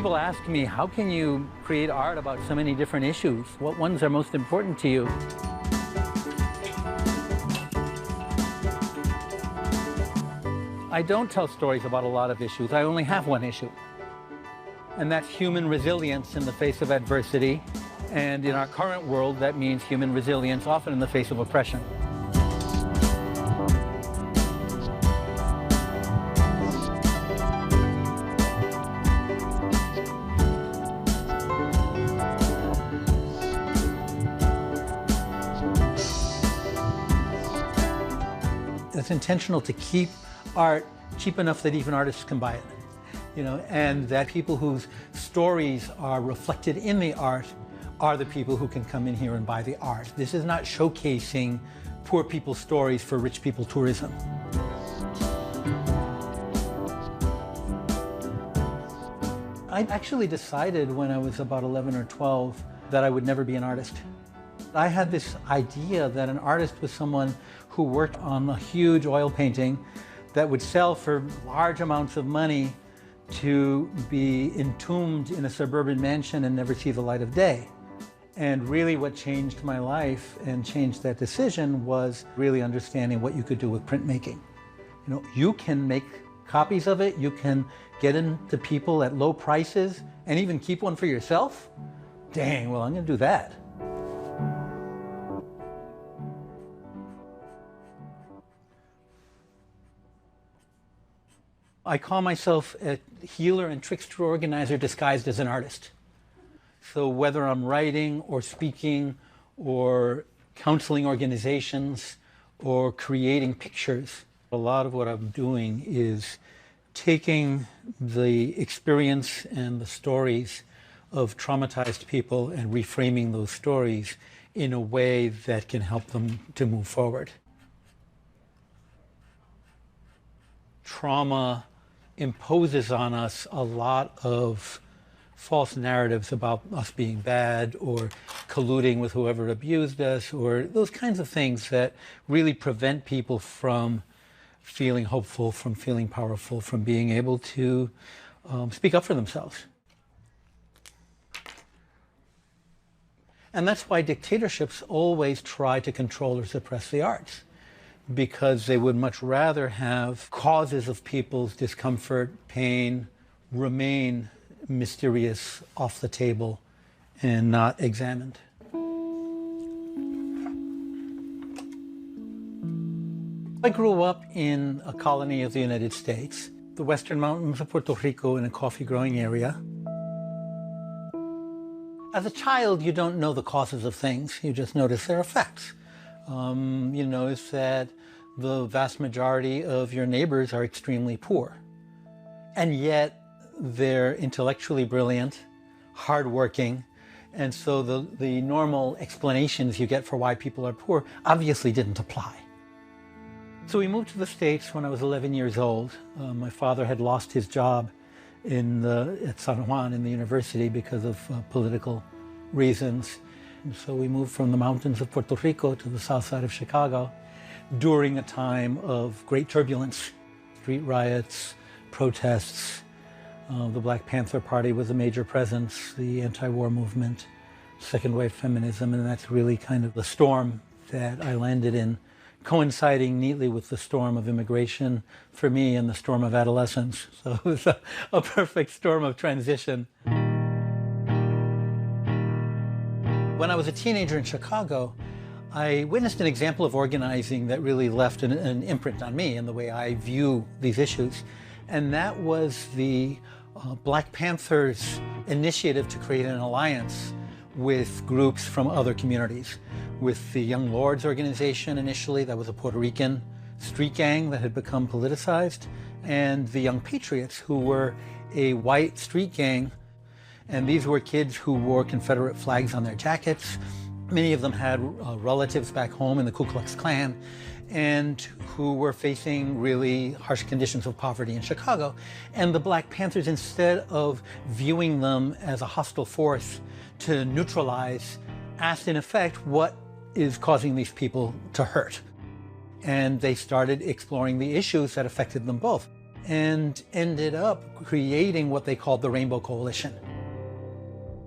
People ask me, how can you create art about so many different issues? What ones are most important to you? I don't tell stories about a lot of issues. I only have one issue. And that's human resilience in the face of adversity. And in our current world, that means human resilience, often in the face of oppression. It's intentional to keep art cheap enough that even artists can buy it, and that people whose stories are reflected in the art are the people who can come in here and buy the art. This is not showcasing poor people's stories for rich people tourism. I actually decided when I was about 11 or 12 that I would never be an artist. I had this idea that an artist was someone who worked on a huge oil painting that would sell for large amounts of money to be entombed in a suburban mansion and never see the light of day. And really what changed my life and changed that decision was really understanding what you could do with printmaking. You can make copies of it, you can get into people at low prices and even keep one for yourself. Dang, well, I'm gonna do that. I call myself a healer and trickster organizer disguised as an artist. So whether I'm writing or speaking or counseling organizations or creating pictures, a lot of what I'm doing is taking the experience and the stories of traumatized people and reframing those stories in a way that can help them to move forward. Trauma imposes on us a lot of false narratives about us being bad or colluding with whoever abused us, or those kinds of things that really prevent people from feeling hopeful, from feeling powerful, from being able to speak up for themselves. And that's why dictatorships always try to control or suppress the arts, because they would much rather have causes of people's discomfort, pain, remain mysterious, off the table, and not examined. I grew up in a colony of the United States, the western mountains of Puerto Rico, in a coffee-growing area. As a child, you don't know the causes of things, you just notice their effects. You notice that the vast majority of your neighbors are extremely poor, and yet they're intellectually brilliant, hardworking, and so the normal explanations you get for why people are poor obviously didn't apply. So we moved to the States when I was 11 years old. My father had lost his job at San Juan in the university because of political reasons. And so we moved from the mountains of Puerto Rico to the south side of Chicago during a time of great turbulence, street riots, protests. The Black Panther Party was a major presence, the anti-war movement, second wave feminism, and that's really kind of the storm that I landed in, coinciding neatly with the storm of immigration for me and the storm of adolescence. So it was a perfect storm of transition. When I was a teenager in Chicago, I witnessed an example of organizing that really left an imprint on me in the way I view these issues. And that was the Black Panthers' initiative to create an alliance with groups from other communities. With the Young Lords organization initially, that was a Puerto Rican street gang that had become politicized, and the Young Patriots, who were a white street gang. And these were kids who wore Confederate flags on their jackets. Many of them had relatives back home in the Ku Klux Klan, and who were facing really harsh conditions of poverty in Chicago. And the Black Panthers, instead of viewing them as a hostile force to neutralize, asked in effect, what is causing these people to hurt? And they started exploring the issues that affected them both. and ended up creating what they called the Rainbow Coalition.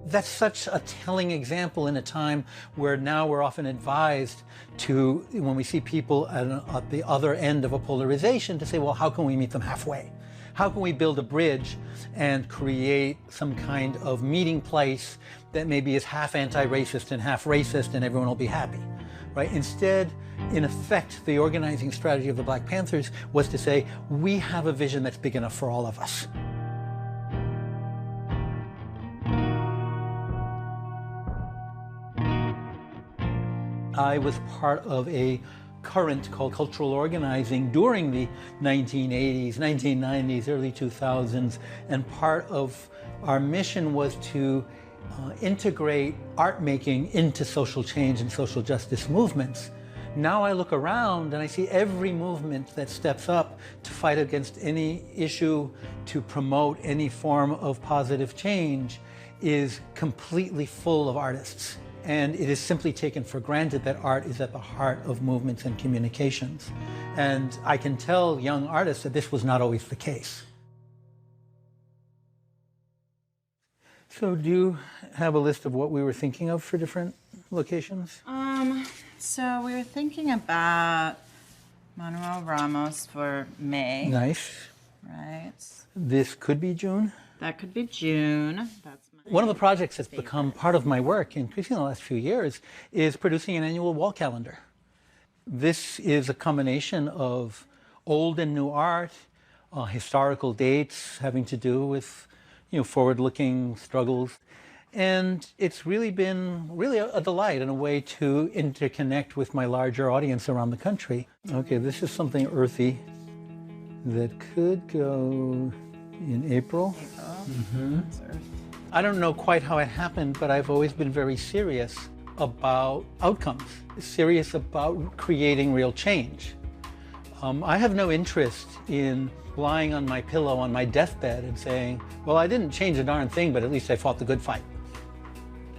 That's such a telling example in a time where now we're often advised to, when we see people at the other end of a polarization, to say, well, how can we meet them halfway? How can we build a bridge and create some kind of meeting place that maybe is half anti-racist and half racist and everyone will be happy, right? Instead, in effect, the organizing strategy of the Black Panthers was to say, we have a vision that's big enough for all of us. I was part of a current called cultural organizing during the 1980s, 1990s, early 2000s, and part of our mission was to integrate art making into social change and social justice movements. Now I look around and I see every movement that steps up to fight against any issue, to promote any form of positive change, is completely full of artists. And it is simply taken for granted that art is at the heart of movements and communications. And I can tell young artists that this was not always the case. So do you have a list of what we were thinking of for different locations? So we were thinking about Manuel Ramos for May. Nice. Right. This could be June. That could be June. That's one of the projects that's become part of my work, increasingly in the last few years, is producing an annual wall calendar. This is a combination of old and new art, historical dates having to do with, forward-looking struggles. And it's really been a delight and a way to interconnect with my larger audience around the country. Okay, this is something earthy that could go in April. Mm-hmm. I don't know quite how it happened, but I've always been very serious about outcomes, serious about creating real change. I have no interest in lying on my pillow on my deathbed and saying, well, I didn't change a darn thing, but at least I fought the good fight.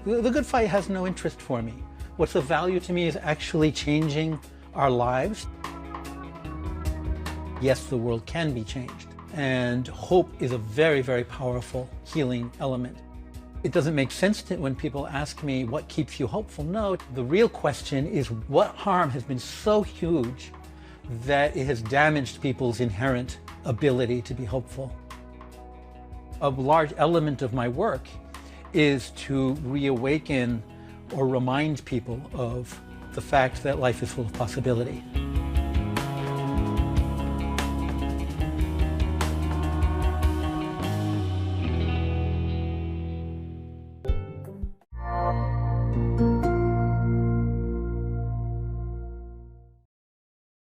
The good fight has no interest for me. What's of value to me is actually changing our lives. Yes, the world can be changed. And hope is a very, very powerful healing element. It doesn't make sense when people ask me, what keeps you hopeful? No, the real question is, what harm has been so huge that it has damaged people's inherent ability to be hopeful? A large element of my work is to reawaken or remind people of the fact that life is full of possibility.